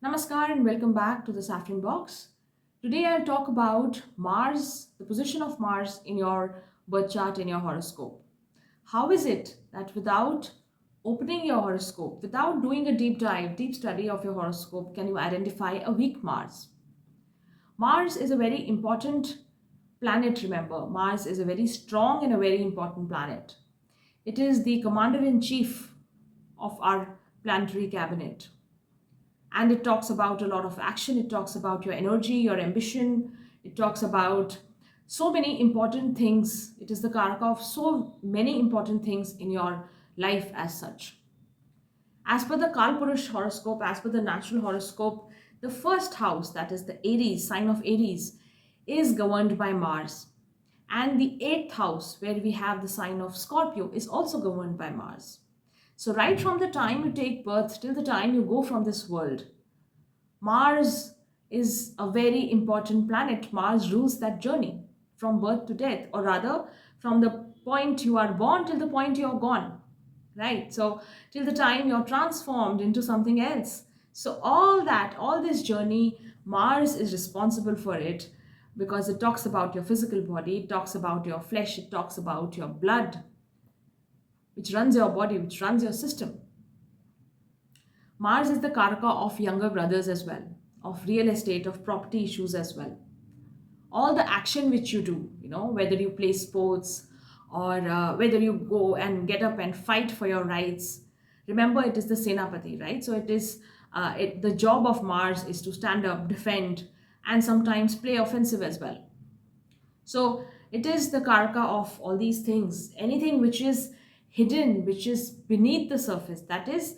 Namaskar and welcome back to the Saffron Box. Today I'll talk about Mars, the position of Mars in your birth chart in your horoscope. How is it that without opening your horoscope, without doing a deep dive, deep study of your horoscope, can you identify a weak Mars? Mars is a very important planet, remember. Mars is a very strong and a very important planet. It is the commander in chief of our planetary cabinet, and it talks about a lot of action. It talks about your energy, your ambition. It talks about so many important things. It is the karaka of so many important things in your life as such. As per the Kalpurush horoscope, as per the natural horoscope, the first house, that is the Aries, sign of Aries, is governed by Mars. And the eighth house, where we have the sign of Scorpio, is also governed by Mars. So, right from the time you take birth till the time you go from this world, Mars is a very important planet. Mars rules that journey from birth to death, or rather, from the point you are born till the point you're gone, right? So, till the time you're transformed into something else. So, all that, all this journey, Mars is responsible for it because it talks about your physical body, it talks about your flesh, it talks about your blood, which runs your body, which runs your system. Mars is the karaka of younger brothers as well, of real estate, of property issues as well. All the action which you do, whether you play sports or whether you go and get up and fight for your rights. Remember, it is the Senapati, right? So it is the job of Mars is to stand up, defend, and sometimes play offensive as well. So it is the karaka of all these things. Anything which is hidden, which is beneath the surface, that is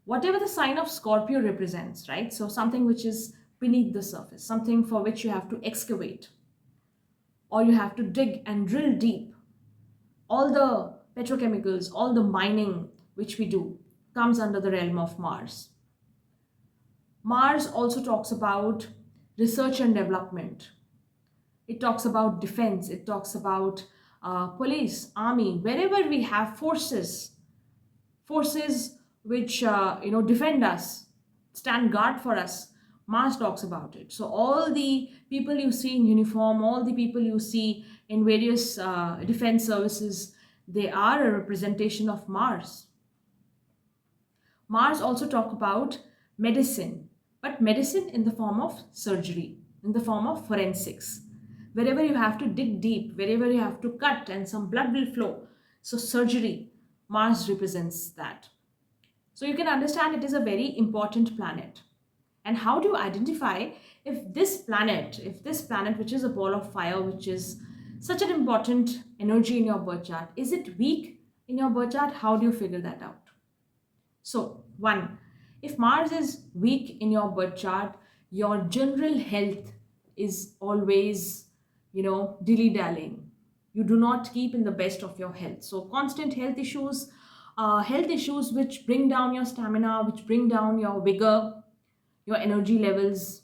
whatever the sign of Scorpio represents, right? So something which is beneath the surface, something for which you have to excavate or you have to dig and drill deep. All the petrochemicals, all the mining which we do comes under the realm of Mars. Mars also talks about research and development. It talks about defense. It talks about police, army, wherever we have forces which defend us, stand guard for us. Mars talks about it. So all the people you see in uniform, all the people you see in various defense services, they are a representation of Mars. Mars also talk about medicine, but medicine in the form of surgery, in the form of forensics. Wherever you have to dig deep, wherever you have to cut and some blood will flow. So surgery, Mars represents that. So you can understand it is a very important planet. And how do you identify if this planet, which is a ball of fire, which is such an important energy in your birth chart, is it weak in your birth chart? How do you figure that out? So, one, if Mars is weak in your birth chart, your general health is always, dilly dallying. You do not keep in the best of your health. So, constant health issues which bring down your stamina, which bring down your vigor, your energy levels.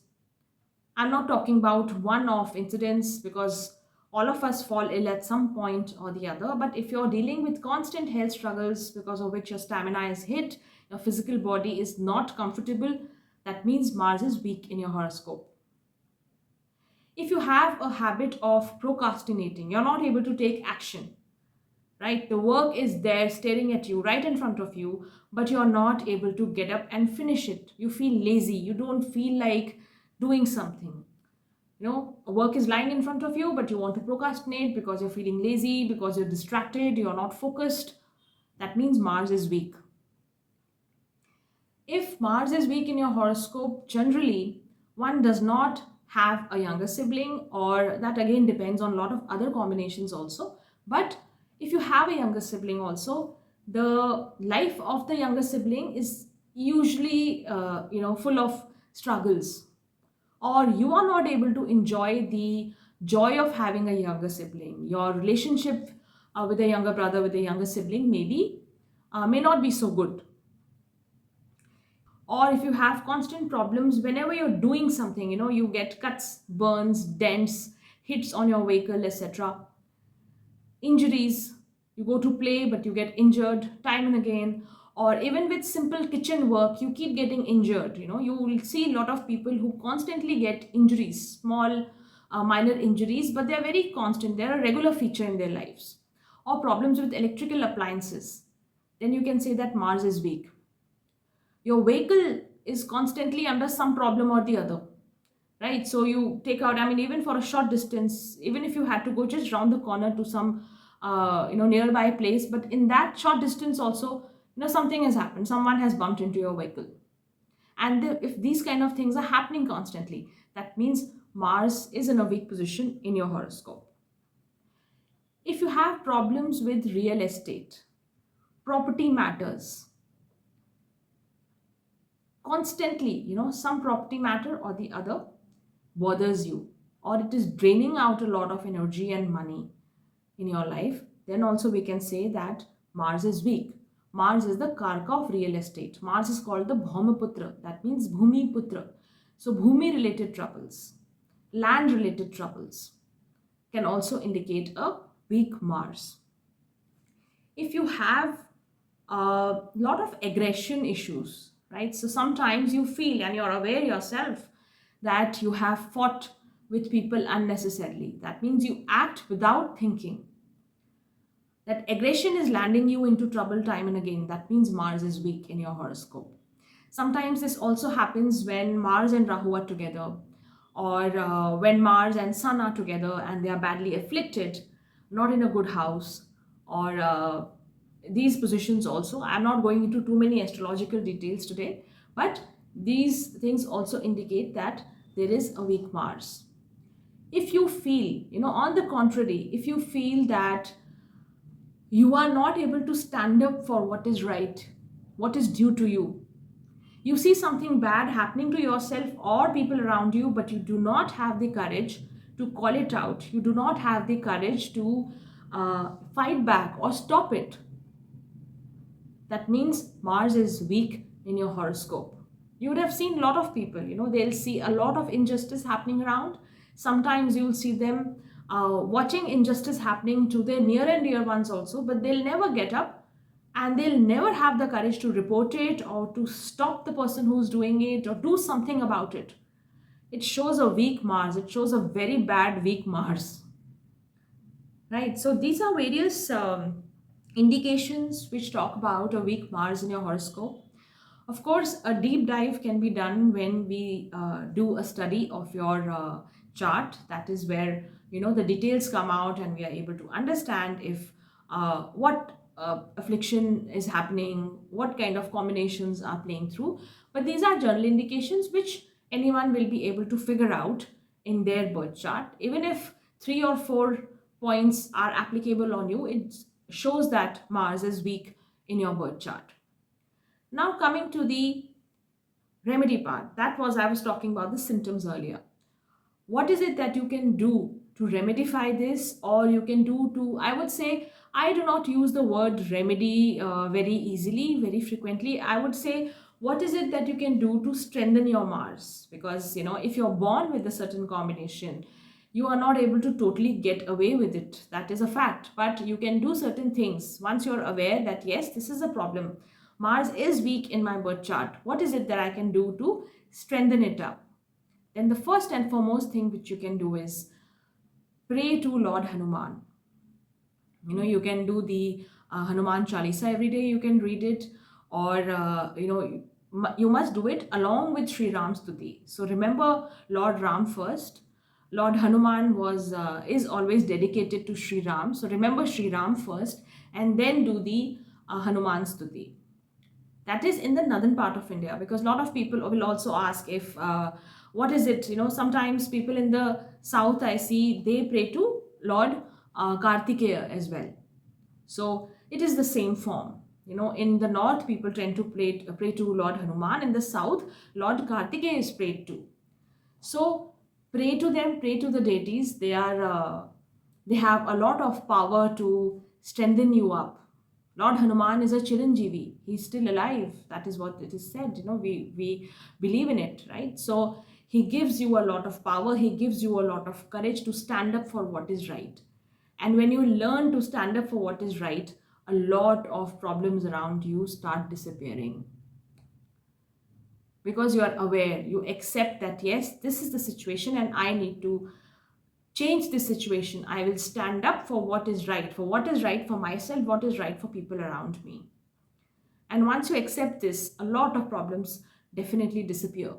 I'm not talking about one off incidents because all of us fall ill at some point or the other. But if you're dealing with constant health struggles because of which your stamina is hit, your physical body is not comfortable, that means Mars is weak in your horoscope. If you have a habit of procrastinating, you're not able to take action, right? The work is there staring at you right in front of you, but you're not able to get up and finish it. You feel lazy, you don't feel like doing something. Work is lying in front of you, but you want to procrastinate because you're feeling lazy, because you're distracted, you're not focused. That means Mars is weak. If Mars is weak in your horoscope, generally one does not have a younger sibling, or that again depends on a lot of other combinations also. But if you have a younger sibling also, the life of the younger sibling is usually full of struggles, or you are not able to enjoy the joy of having a younger sibling. Your relationship with a younger brother, with a younger sibling, maybe may not be so good. Or if you have constant problems whenever you're doing something, you get cuts, burns, dents, hits on your vehicle, etc. Injuries, you go to play but you get injured time and again. or even with simple kitchen work you keep getting injured. You will see a lot of people who constantly get injuries, small minor injuries, but they are very constant, they're a regular feature in their lives. Or problems with electrical appliances, then you can say that Mars is weak. Your vehicle is constantly under some problem or the other, right? So you take out, I mean, even for a short distance, even if you had to go just round the corner to some nearby place, but in that short distance also, something has happened, someone has bumped into your vehicle. And if these kind of things are happening constantly, that means Mars is in a weak position in your horoscope. If you have problems with real estate, property matters, constantly, some property matter or the other bothers you, or it is draining out a lot of energy and money in your life, then also we can say that Mars is weak. Mars is the Karka of real estate. Mars is called the Bhaumaputra, that means Bhumi Putra. So, Bhumi related troubles, land related troubles can also indicate a weak Mars. If you have a lot of aggression issues, right? So sometimes you feel and you're aware yourself that you have fought with people unnecessarily. That means you act without thinking. That aggression is landing you into trouble time and again. That means Mars is weak in your horoscope. Sometimes this also happens when Mars and Rahu are together, or when Mars and Sun are together and they are badly afflicted, not in a good house, or these positions also. I'm not going into too many astrological details today, but these things also indicate that there is a weak Mars. If you feel, on the contrary, if you feel that you are not able to stand up for what is right, what is due to you see something bad happening to yourself or people around you, but you do not have the courage to call it out, you do not have the courage to fight back or stop it, that means Mars is weak in your horoscope. You would have seen a lot of people, they'll see a lot of injustice happening around. Sometimes you'll see them watching injustice happening to their near and dear ones also, but they'll never get up and they'll never have the courage to report it or to stop the person who's doing it or do something about it. It shows a weak Mars, it shows a very bad, weak Mars. Right, so these are various indications which talk about a weak Mars in your horoscope. Of course, a deep dive can be done when we do a study of your chart. That is where the details come out and we are able to understand if what affliction is happening, what kind of combinations are playing through. But these are general indications which anyone will be able to figure out in their birth chart. Even if 3 or 4 points are applicable on you, it shows that Mars is weak in your birth chart. Now coming to the remedy part, that was, I was talking about the symptoms earlier. What is it that you can do to remedify this, or you can do to, I would say, I do not use the word remedy very easily, very frequently. I would say, what is it that you can do to strengthen your Mars? Because, if you're born with a certain combination, you are not able to totally get away with it. That is a fact. But you can do certain things once you're aware that, yes, this is a problem. Mars is weak in my birth chart. What is it that I can do to strengthen it up? Then the first and foremost thing which you can do is pray to Lord Hanuman. You can do the Hanuman Chalisa every day, you can read it, or you must do it along with Sri Ram's Stuti. So remember Lord Ram first. Lord Hanuman is always dedicated to Sri Ram. So remember Sri Ram first and then do the Hanuman Stuti. That is in the northern part of India, because a lot of people will also ask if what is it, sometimes people in the south I see they pray to Lord Kartikeya as well. So it is the same form. In the north people tend to pray to Lord Hanuman. In the south, Lord Kartikeya is prayed to. So pray to them, pray to the deities. They have a lot of power to strengthen you up. Lord Hanuman is a Chiranjeevi. He's still alive. That is what it is said. We believe in it, right? So he gives you a lot of power. He gives you a lot of courage to stand up for what is right. And when you learn to stand up for what is right, a lot of problems around you start disappearing, because you are aware, you accept that yes, this is the situation and I need to change this situation. I will stand up for what is right, for what is right for myself, what is right for people around me. And once you accept this, a lot of problems definitely disappear.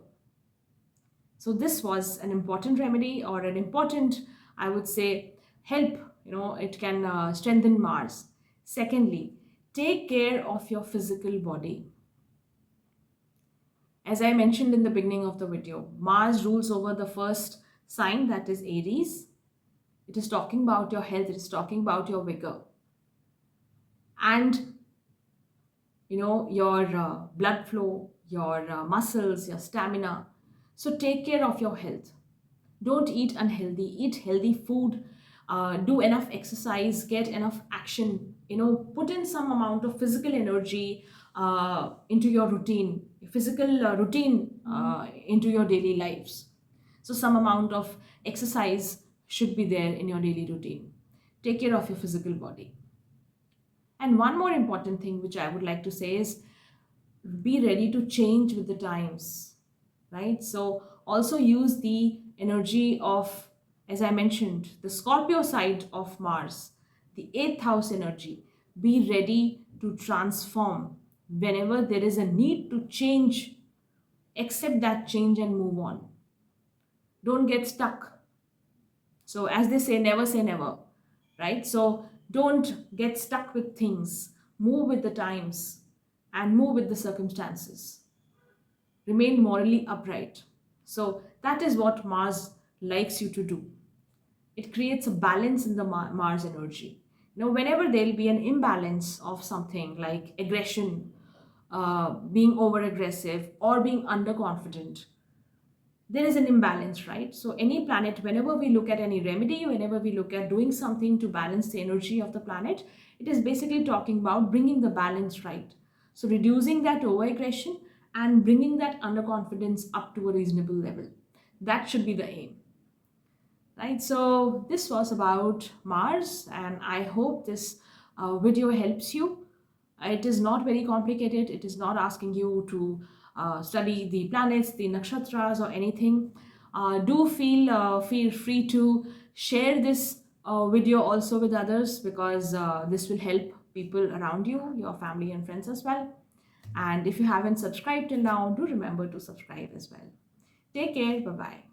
So this was an important remedy, or an important, I would say, help. It can strengthen Mars. Secondly, take care of your physical body. As I mentioned in the beginning of the video, Mars rules over the first sign, that is Aries. It is talking about your health, it is talking about your vigor. And your blood flow, your muscles, your stamina. So take care of your health. Don't eat unhealthy, eat healthy food, do enough exercise, get enough action, put in some amount of physical energy into your routine, physical routine into your daily lives. So some amount of exercise should be there in your daily routine. Take care of your physical body. And one more important thing which I would like to say is, be ready to change with the times, right? So also use the energy of, as I mentioned, the Scorpio side of Mars, the eighth house energy. Be ready to transform whenever there is a need to change. Accept that change and move on. Don't get stuck. So, as they say never, right? So, don't get stuck with things. Move with the times and move with the circumstances. Remain morally upright. So, that is what Mars likes you to do. It creates a balance in the Mars energy. Whenever there'll be an imbalance of something like aggression, being over aggressive, or being underconfident, there is an imbalance, right? So, any planet, whenever we look at any remedy, whenever we look at doing something to balance the energy of the planet, it is basically talking about bringing the balance right. So, reducing that over aggression and bringing that underconfidence up to a reasonable level. That should be the aim, right? So, this was about Mars, and I hope this video helps you. It is not very complicated. It is not asking you to study the planets, the nakshatras, or anything. Do feel free to share this video also with others, because this will help people around you, your family and friends as well. And if you haven't subscribed till now, do remember to subscribe as well. Take care. Bye bye.